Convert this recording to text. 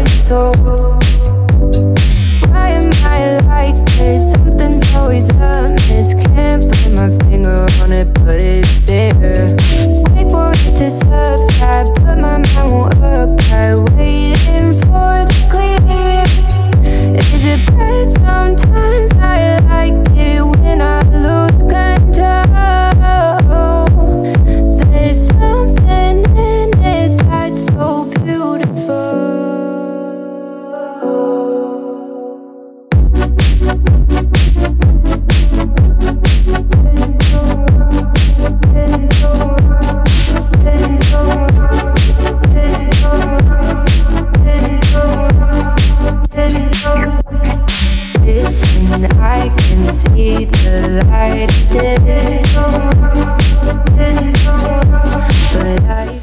my soul. Why am I like this? Something's always amiss. Can't put my finger on it, but it's there. Wait for it to subside, but my mind won't apply. Waiting for the clear. Is it bad? Sometimes I like it when I lose control. There's something in it that's so beautiful. Listen, I can see the light, but I